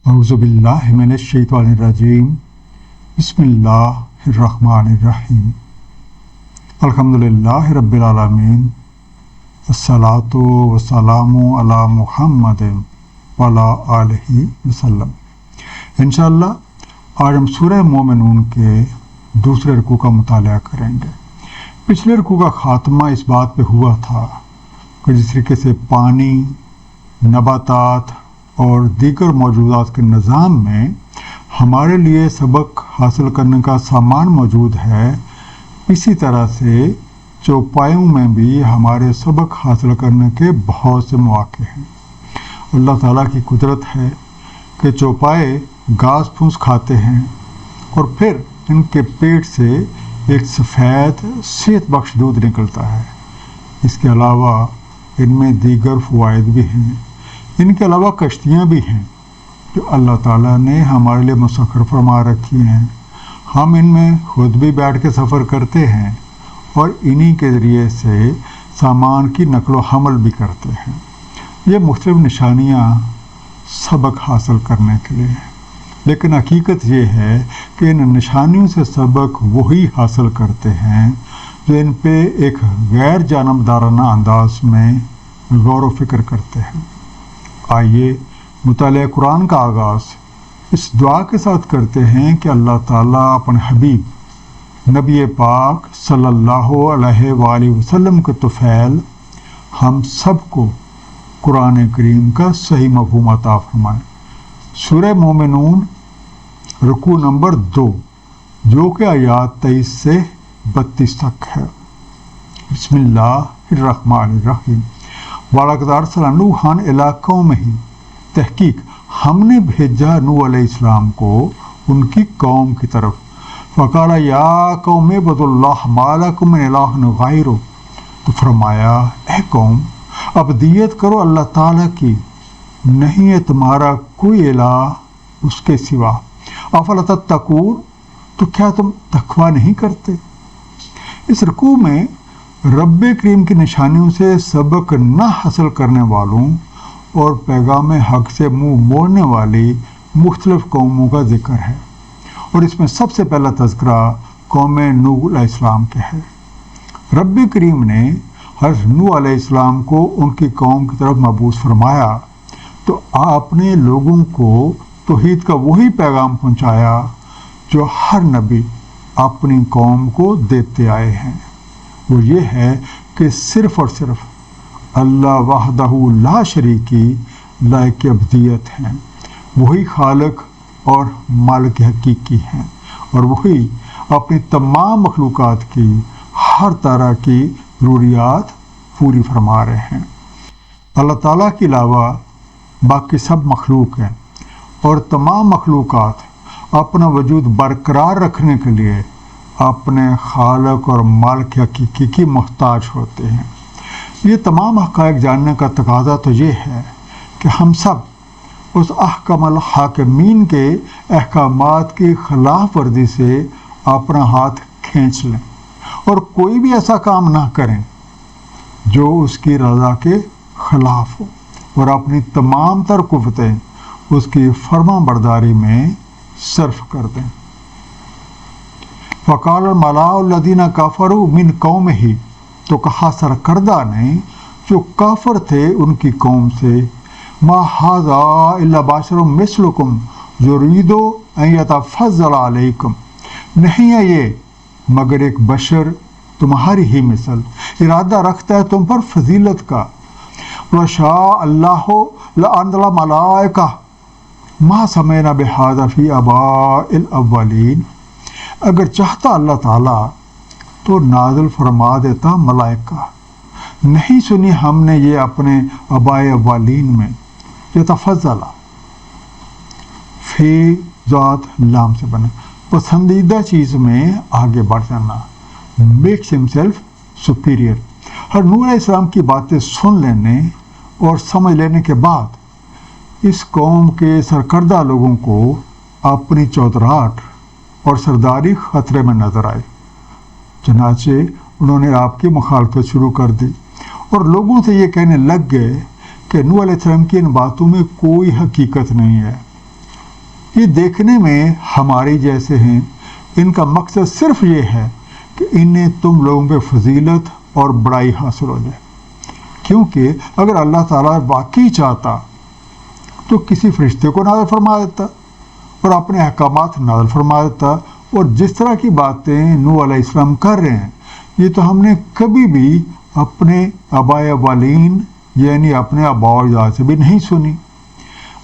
اعوذ باللہ من الشیطان الرجیم بسم اللہ الرحمن الرحیم الحمدللہ رب العالمین الصلاۃ والسلام علی محمد وعلی آلہ وسلم۔ انشاءاللہ آج ہم سورہ مومنون کے دوسرے رکوع کا مطالعہ کریں گے۔ پچھلے رکوع کا خاتمہ اس بات پہ ہوا تھا کہ جس طریقے سے پانی، نباتات اور دیگر موجودات کے نظام میں ہمارے لیے سبق حاصل کرنے کا سامان موجود ہے، اسی طرح سے چوپایوں میں بھی ہمارے سبق حاصل کرنے کے بہت سے مواقع ہیں۔ اللہ تعالیٰ کی قدرت ہے کہ چوپائے گھاس پھوس کھاتے ہیں اور پھر ان کے پیٹ سے ایک سفید صحت بخش دودھ نکلتا ہے۔ اس کے علاوہ ان میں دیگر فوائد بھی ہیں۔ ان کے علاوہ کشتیاں بھی ہیں جو اللہ تعالیٰ نے ہمارے لیے مسخر فرما رکھی ہیں۔ ہم ان میں خود بھی بیٹھ کے سفر کرتے ہیں اور انہی کے ذریعے سے سامان کی نقل و حمل بھی کرتے ہیں۔ یہ مختلف نشانیاں سبق حاصل کرنے کے لیے ہیں، لیکن حقیقت یہ ہے کہ ان نشانیوں سے سبق وہی حاصل کرتے ہیں جو ان پہ ایک غیر جانبدارانہ انداز میں غور و فکر کرتے ہیں۔ آئیے مطالعہ قرآن کا آغاز اس دعا کے ساتھ کرتے ہیں کہ اللہ تعالیٰ اپنے حبیب نبی پاک صلی اللہ علیہ وآلہ وسلم کے طفیل ہم سب کو قرآن کریم کا صحیح مفہوم عطا فرمائے۔ سورہ مومنون رکوع نمبر 2 جو کہ آیات 23 سے 32 تک ہے۔ بسم اللہ الرحمن الرحیم۔ وَلَقَدْ أَرْسَلْنَا نُوحًا إِلَىٰ قَوْمِهِ، تحقیق ہم نے بھیجا نوح علیہ السلام کو ان کی قوم کی طرف۔ فَقَالَ يَا قَوْمِ اعْبُدُوا اللَّهَ مَا لَكُم مِّنْ إِلَٰهٍ غَيْرُهُ، تو فرمایا اے قوم عبودیت کرو اللہ تعالیٰ کی، نہیں ہے تمہارا کوئی الہ اس کے سوا۔ أَفَلَا تَتَّقُونَ، تو کیا تم تقویٰ نہیں کرتے؟ اس رکوع میں رب کریم کی نشانیوں سے سبق نہ حاصل کرنے والوں اور پیغام حق سے منہ موڑنے والی مختلف قوموں کا ذکر ہے، اور اس میں سب سے پہلا تذکرہ قوم نوح علیہ السلام کے ہے۔ رب کریم نے حضرت نوح علیہ السلام کو ان کی قوم کی طرف مبعوث فرمایا تو آپ نے لوگوں کو توحید کا وہی پیغام پہنچایا جو ہر نبی اپنی قوم کو دیتے آئے ہیں۔ وہ یہ ہے کہ صرف اور صرف اللہ وحدہ لا شریکی لائق عبودیت ہیں، وہی خالق اور مالک حقیقی ہیں، اور وہی اپنی تمام مخلوقات کی ہر طرح کی ضروریات پوری فرما رہے ہیں۔ اللہ تعالیٰ کے علاوہ باقی سب مخلوق ہیں، اور تمام مخلوقات اپنا وجود برقرار رکھنے کے لیے اپنے خالق اور مالک حقیقی کی محتاج ہوتے ہیں۔ یہ تمام حقائق جاننے کا تقاضا تو یہ ہے کہ ہم سب اس احکم الحاکمین کے احکامات کی خلاف ورزی سے اپنا ہاتھ کھینچ لیں اور کوئی بھی ایسا کام نہ کریں جو اس کی رضا کے خلاف ہو، اور اپنی تمام تر قوتیں اس کی فرما برداری میں صرف کر دیں۔ فقال الملاء الذین کفروا من قومہ، تو کہا سرکردہ نے جو کافر تھے ان کی قوم سے، ما ھذا الا بشر مثلکم یرید ان یتفضل علیکم، نہیں ہے یہ مگر ایک بشر تمہاری ہی مثل، ارادہ رکھتا ہے تم پر فضیلت کا۔ وشاء اللہ لانزل ملائکہ ما سمعنا بھذا فی آباء الاولین، اگر چاہتا اللہ تعالیٰ تو نازل فرما دیتا ملائکہ، نہیں سنی ہم نے یہ اپنے آبائے اولین میں۔ یتفضل فی ذات لام سے بنا، پسندیدہ چیز میں آگے بڑھ جانا، میکس ہمسیلف سپیریئر۔ ہر نوح علیہ السلام کی باتیں سن لینے اور سمجھ لینے کے بعد اس قوم کے سرکردہ لوگوں کو اپنی چودراہٹ اور سرداری خطرے میں نظر آئی، چنانچہ انہوں نے آپ کی مخالفت شروع کر دی اور لوگوں سے یہ کہنے لگ گئے کہ نوح علیہ السلام کی ان باتوں میں کوئی حقیقت نہیں ہے، یہ دیکھنے میں ہماری جیسے ہیں، ان کا مقصد صرف یہ ہے کہ انہیں تم لوگوں پہ فضیلت اور بڑائی حاصل ہو جائے، کیونکہ اگر اللہ تعالیٰ واقعی چاہتا تو کسی فرشتے کو نازل فرما دیتا اور اپنے احکامات نازل فرما دیتا، اور جس طرح کی باتیں نوح علیہ السلام کر رہے ہیں یہ تو ہم نے کبھی بھی اپنے آباء اولین یعنی اپنے آباء و اجداد سے بھی نہیں سنی۔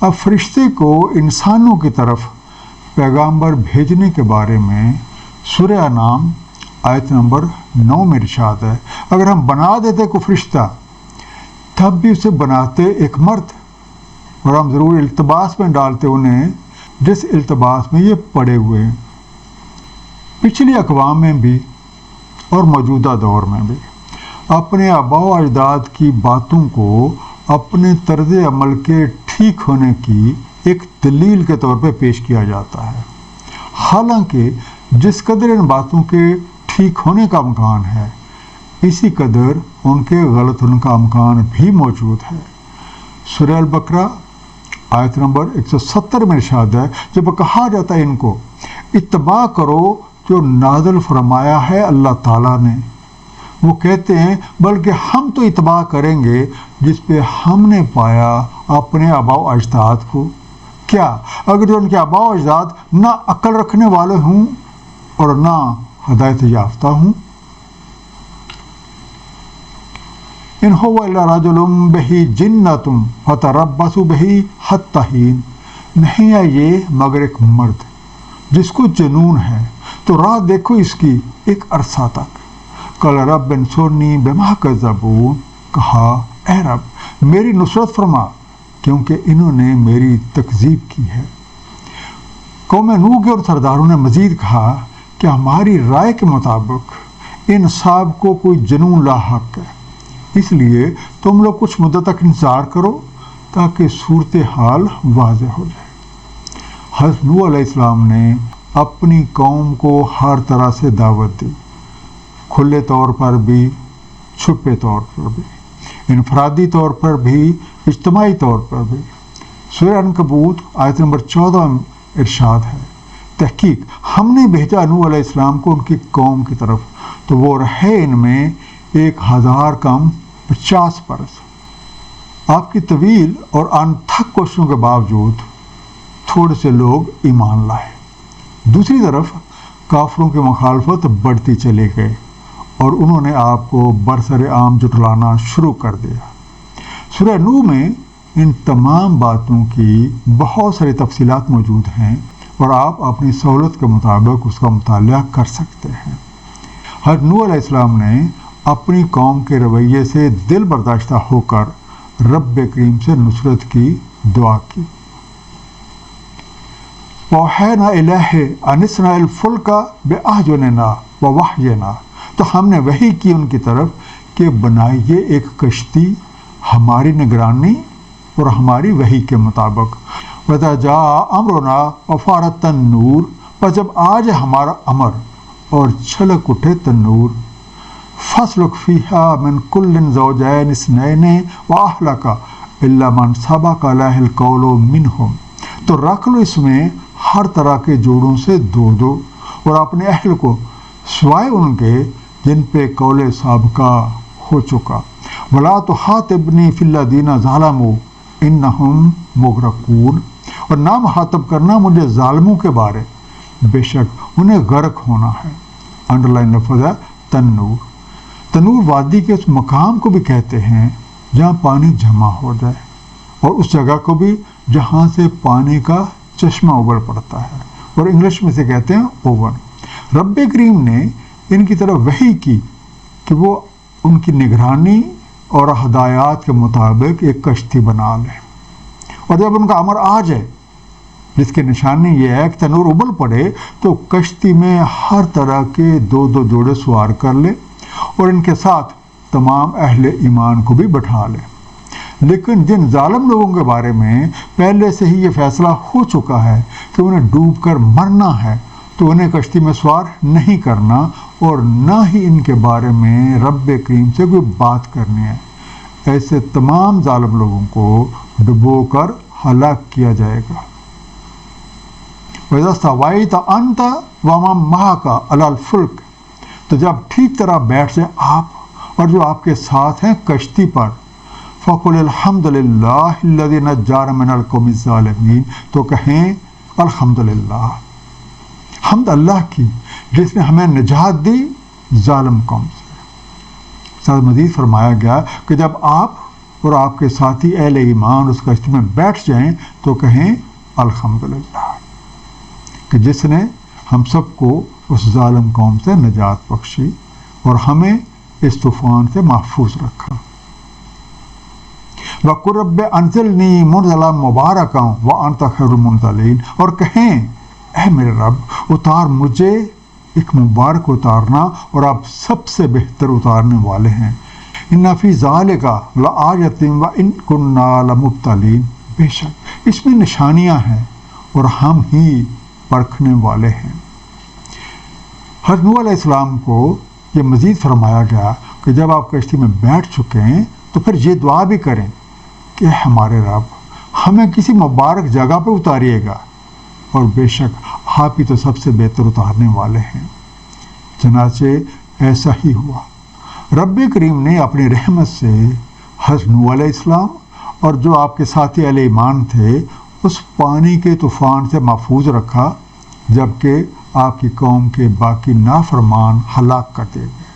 اب فرشتے کو انسانوں کی طرف پیغامبر بھیجنے کے بارے میں سورہ انعام آیت نمبر 9 میں ارشاد ہے، اگر ہم بنا دیتے کوئی فرشتہ تب بھی اسے بناتے ایک مرد، اور ہم ضرور التباس میں ڈالتے انہیں جس التباس میں یہ پڑے ہوئے ہیں۔ پچھلی اقوام میں بھی اور موجودہ دور میں بھی اپنے آباء و اجداد کی باتوں کو اپنے طرز عمل کے ٹھیک ہونے کی ایک دلیل کے طور پہ پیش کیا جاتا ہے، حالانکہ جس قدر ان باتوں کے ٹھیک ہونے کا امکان ہے اسی قدر ان کے غلط ہونے کا امکان بھی موجود ہے۔ سورہ البقرہ آیت نمبر 170 میں ارشاد ہے، جب کہا جاتا ہے ان کو اتباع کرو جو نازل فرمایا ہے اللہ تعالیٰ نے، وہ کہتے ہیں بلکہ ہم تو اتباع کریں گے جس پہ ہم نے پایا اپنے آباء و اجداد کو۔ کیا اگر جو ان کے آباء و اجداد نہ عقل رکھنے والے ہوں اور نہ ہدایت یافتہ ہوں؟ ان هو الا رجل به جنۃ فتربصوا به حتی حین، نہیں ہے یہ مگر ایک مرد جس کو جنون ہے تو راہ دیکھو اس کی ایک عرصہ تک۔ قال رب انصرنی بما کذبون، کہا اے رب میری نصرت فرما کیونکہ انہوں نے میری تکذیب کی ہے۔ قوم نوح کے اور سرداروں نے مزید کہا کہ ہماری رائے کے مطابق ان صاحب کو کوئی جنون لاحق ہے، اس لیے تم لوگ کچھ مدت تک انتظار کرو تاکہ صورتحال واضح ہو جائے۔ حضرت نوح علیہ السلام نے اپنی قوم کو ہر طرح سے دعوت دی، کھلے طور پر بھی چھپے طور پر بھی، انفرادی طور پر بھی اجتماعی طور پر بھی۔ سورہ عنکبوت آیت نمبر 14 ارشاد ہے، تحقیق ہم نے بھیجا نوح علیہ السلام کو ان کی قوم کی طرف تو وہ رہے ان میں 1000 کم 50 برس۔ آپ کی طویل اور انتھک کوششوں کے باوجود تھوڑے سے لوگ ایمان لائے، دوسری طرف کافروں کی مخالفت بڑھتی چلی گئی اور انہوں نے آپ کو برسر عام جٹلانا شروع کر دیا۔ سورہ نوح میں ان تمام باتوں کی بہت ساری تفصیلات موجود ہیں اور آپ اپنی سہولت کے مطابق اس کا مطالعہ کر سکتے ہیں۔ حضرت نوح علیہ السلام نے اپنی قوم کے رویے سے دل برداشتہ ہو کر رب کریم سے نصرت کی دعا کی۔ وَأَوْحَيْنَا إِلَيْهِ أَنِ اصْنَعِ الْفُلْكَ بِأَعْيُنِنَا وَوَحْيِنَا، تو ہم نے وحی کی ان کی طرف کہ بنائیے ایک کشتی ہماری نگرانی اور ہماری وحی کے مطابق۔ وَإِذَا جَاءَ أَمْرُنَا وَفَارَتِ النُّورُ، پر جب آج ہمارا امر اور چھلک اٹھے تنور، فَاسْلُكْ فِيهَا مِنْ كُلٍّ زَوْجَيْنِ اثْنَيْنِ وَأَهْلَكَ إِلَّا مَنْ سَبَقَ عَلَيْهِ الْقَوْلُ مِنْهُمْ، تو رکھ لو اس میں ہر طرح کے جوڑوں سے دو دو اور اپنے اہل کو سوائے ان کے جن پہ قول سابقہ ہو چکا۔ وَلَا تُخَاطِبْنِي فِي الَّذِينَ ظَلَمُوا إِنَّهُمْ مُغْرَقُونَ، اور نہ مخاطب کرنا مجھے ظالموں کے بارے، بے شک انہیں غرق ہونا ہے۔ انڈر لائن لفظ ہے تنور۔ تنور وادی کے اس مقام کو بھی کہتے ہیں جہاں پانی جمع ہو جائے، اور اس جگہ کو بھی جہاں سے پانی کا چشمہ ابل پڑتا ہے، اور انگلش میں سے کہتے ہیں اوون۔ رب کریم نے ان کی طرف وحی کی کہ وہ ان کی نگرانی اور ہدایات کے مطابق ایک کشتی بنا لیں، اور جب ان کا امر آ جائے جس کی نشانی یہ ہے کہ تنور ابل پڑے تو کشتی میں ہر طرح کے دو دو جوڑے سوار کر لے اور ان کے ساتھ تمام اہل ایمان کو بھی بٹھا لے۔ لیکن جن ظالم لوگوں کے بارے میں پہلے سے ہی یہ فیصلہ ہو چکا ہے کہ انہیں ڈوب کر مرنا ہے تو انہیں کشتی میں سوار نہیں کرنا، اور نہ ہی ان کے بارے میں رب کریم سے کوئی بات کرنی ہے۔ ایسے تمام ظالم لوگوں کو ڈبو کر ہلاک کیا جائے گا۔ وَإِذَا اسْتَوَيْتَ أَنْتَ وَمَن مَّعَكَ عَلَى الْفُلْكِ، تو جب ٹھیک طرح بیٹھ جائیں آپ اور جو آپ کے ساتھ ہیں کشتی پر، فَقُلِ الْحَمْدُ لِلَّهِ الَّذِي نَجَّانَا مِنَ الْقَوْمِ الظَّالِمِينَ، تو کہیں الحمدللہ، حمد اللہ کی جس نے ہمیں نجات دی ظالم قوم سے۔ ساتھ مزید فرمایا گیا کہ جب آپ اور آپ کے ساتھی اہل ایمان اس کشتی میں بیٹھ جائیں تو کہیں الحمدللہ، کہ جس نے ہم سب کو اس ظالم قوم سے نجات بخشی اور ہمیں اس طوفان سے محفوظ رکھا۔ وَقُلْ رَبِّ أَنزِلْنِي مُنزَلًا مُبَارَكًا وَأَنْتَ خَيْرُ الْمُنزِلِينَ، اور کہیں اے میرے رب اتار مجھے ایک مبارک اتارنا اور آپ سب سے بہتر اتارنے والے ہیں۔ إِنَّ فِي ذَلِكَ لَآيَةٍ وَإِن كُنَّا لَمُبْتَلِينَ، بے شک اس میں نشانیاں ہیں اور ہم ہی پرکھنے والے ہیں۔ حضرت نوح علیہ السلام کو یہ مزید فرمایا گیا کہ جب آپ کشتی میں بیٹھ چکے ہیں تو پھر یہ دعا بھی کریں کہ ہمارے رب ہمیں کسی مبارک جگہ پہ اتاریے گا، اور بے شک آپ ہی تو سب سے بہتر اتارنے والے ہیں۔ چنانچہ ایسا ہی ہوا، رب کریم نے اپنی رحمت سے حضرت نوح علیہ السلام اور جو آپ کے ساتھی اہل ایمان تھے اس پانی کے طوفان سے محفوظ رکھا، جبکہ آپ کی قوم کے باقی نافرمان ہلاک کر دیے گئے۔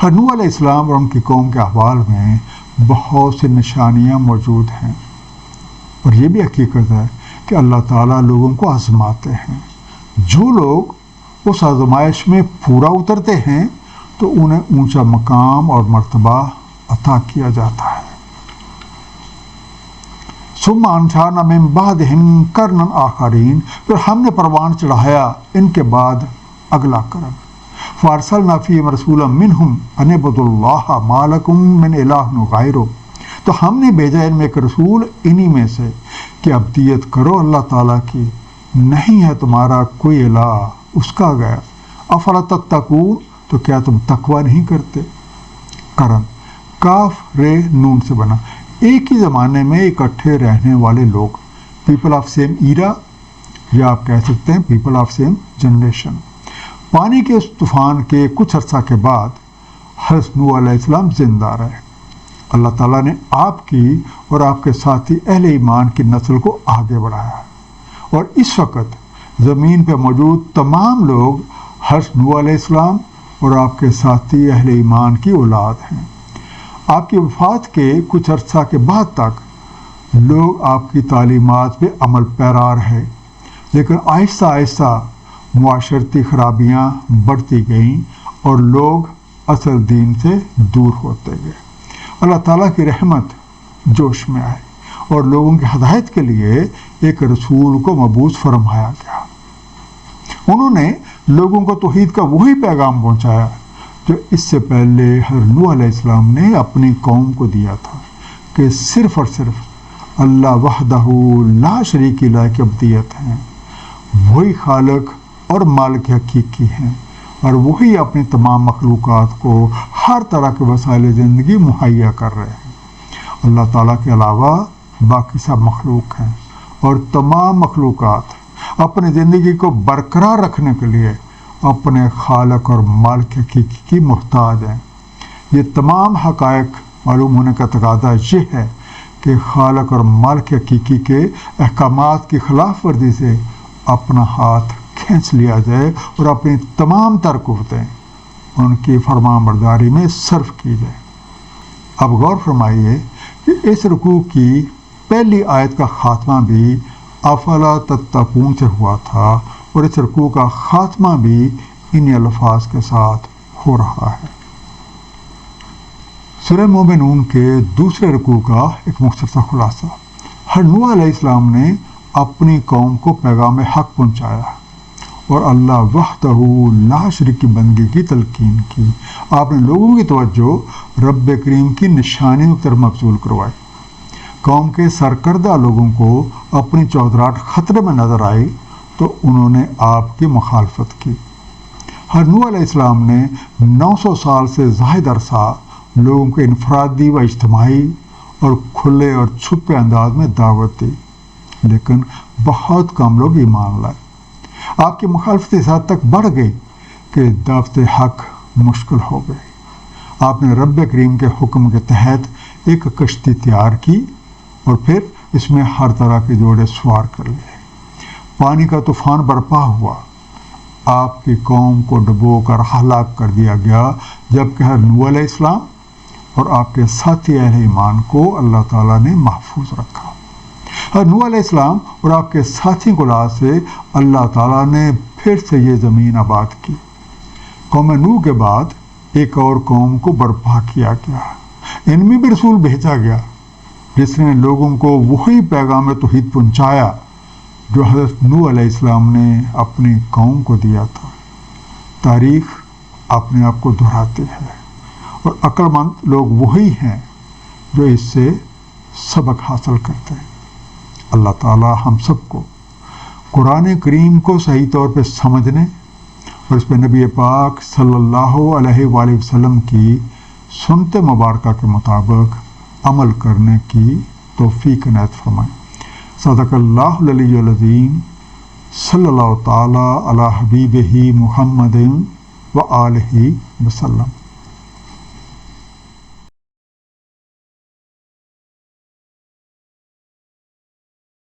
حضرت نوح علیہ السلام اور ان کی قوم کے احوال میں بہت سی نشانیاں موجود ہیں، اور یہ بھی حقیقت ہے کہ اللہ تعالیٰ لوگوں کو آزماتے ہیں۔ جو لوگ اس آزمائش میں پورا اترتے ہیں تو انہیں اونچا مقام اور مرتبہ عطا کیا جاتا ہے۔ ثم انشأنا من بعدهم قرنا آخرین، پھر ہم نے پروان چڑھایا ان کے بعد اگلا قرن۔ فارسلنا فیہم رسولا منہم ان اعبدوا اللہ ما لکم من الہ غیرہ، تو ہم نے بھیجا ان میں ایک رسول انہی میں سے کہ عبدیت کرو اللہ تعالیٰ کی، نہیں ہے تمہارا کوئی الہ اس کا غیر۔ افلا تتقون، تو کیا تم تقوی نہیں کرتے؟ قرن کاف رے نون سے بنا، ایک ہی زمانے میں اکٹھے رہنے والے لوگ، پیپل آف سیم ایرا، یا آپ کہہ سکتے ہیں پیپل آف سیم جنریشن۔ پانی کے اس طوفان کے کچھ عرصہ کے بعد حضرت نوح علیہ السلام زندہ رہے۔ اللہ تعالیٰ نے آپ کی اور آپ کے ساتھی اہل ایمان کی نسل کو آگے بڑھایا، اور اس وقت زمین پہ موجود تمام لوگ حضرت نوح علیہ السلام اور آپ کے ساتھی اہل ایمان کی اولاد ہیں۔ آپ کی وفات کے کچھ عرصہ کے بعد تک لوگ آپ کی تعلیمات پہ عمل پیرا رہے، لیکن آہستہ آہستہ معاشرتی خرابیاں بڑھتی گئیں اور لوگ اصل دین سے دور ہوتے گئے۔ اللہ تعالیٰ کی رحمت جوش میں آئی اور لوگوں کی ہدایت کے لیے ایک رسول کو مبعوث فرمایا گیا۔ انہوں نے لوگوں کو توحید کا وہی پیغام پہنچایا جو اس سے پہلے حضرت نوح علیہ السلام نے اپنی قوم کو دیا تھا، کہ صرف اور صرف اللہ وحدہ لا شریک لہ کی عبودیت ہیں، وہی خالق اور مالک حقیقی ہیں، اور وہی اپنی تمام مخلوقات کو ہر طرح کے وسائل زندگی مہیا کر رہے ہیں۔ اللہ تعالیٰ کے علاوہ باقی سب مخلوق ہیں، اور تمام مخلوقات اپنی زندگی کو برقرار رکھنے کے لیے اپنے خالق اور مالک حقیقی کی محتاج ہیں۔ یہ تمام حقائق معلوم ہونے کا تقاضا یہ ہے کہ خالق اور مالک حقیقی کے احکامات کی خلاف ورزی سے اپنا ہاتھ کھینچ لیا جائے اور اپنی تمام تر قوتیں ان کی فرمان برداری میں صرف کی جائے۔ اب غور فرمائیے کہ اس رکوع کی پہلی آیت کا خاتمہ بھی افلا تتقون سے ہوا تھا، اور اس رکوع کا خاتمہ بھی انہی الفاظ کے ساتھ ہو رہا ہے۔ سورہ مومنون کے دوسرے رکوع کا ایک مختصر خلاصہ۔ حضرت نوح علیہ السلام نے اپنی قوم کو پیغام حق پہنچایا اور اللہ وحدہ لا شریک کی بندگی کی تلقین کی۔ آپ نے لوگوں کی توجہ رب کریم کی نشانیوں کی طرف مبذول کروائی۔ قوم کے سرکردہ لوگوں کو اپنی چودراہٹ خطرے میں نظر آئی تو انہوں نے آپ کی مخالفت کی۔ حضرت نوح علیہ السلام نے 900 سال سے زائد عرصہ لوگوں کو انفرادی و اجتماعی اور کھلے اور چھپے انداز میں دعوت دی، لیکن بہت کم لوگ ایمان لائے۔ آپ کی مخالفت اس حد تک بڑھ گئی کہ دعوت حق مشکل ہو گئی۔ آپ نے رب کریم کے حکم کے تحت ایک کشتی تیار کی اور پھر اس میں ہر طرح کے جوڑے سوار کر لیے۔ پانی کا طوفان برپا ہوا، آپ کی قوم کو ڈبو کر ہلاک کر دیا گیا، جبکہ نوح علیہ السلام اور آپ کے ساتھی اہل ایمان کو اللہ تعالیٰ نے محفوظ رکھا۔ نوح علیہ السلام اور آپ کے ساتھی کو سے اللہ تعالیٰ نے پھر سے یہ زمین آباد کی۔ قوم نوح کے بعد ایک اور قوم کو برپا کیا گیا، ان میں بھی رسول بھیجا گیا جس نے لوگوں کو وہی پیغام توحید پہنچایا جو حضرت نوح علیہ السلام نے اپنی قوم کو دیا تھا۔ تاریخ اپنے آپ کو دہراتی ہے اور عقل مند لوگ وہی ہیں جو اس سے سبق حاصل کرتے ہیں۔ اللہ تعالیٰ ہم سب کو قرآن کریم کو صحیح طور پہ سمجھنے اور اس پہ نبی پاک صلی اللہ علیہ وآلہ وسلم کی سنت مبارکہ کے مطابق عمل کرنے کی توفیق عنایت فرمائے۔ صدق اللہ العلی العظیم، صلی اللہ تعالیٰ علی حبیبہ محمد و آلہ وسلم۔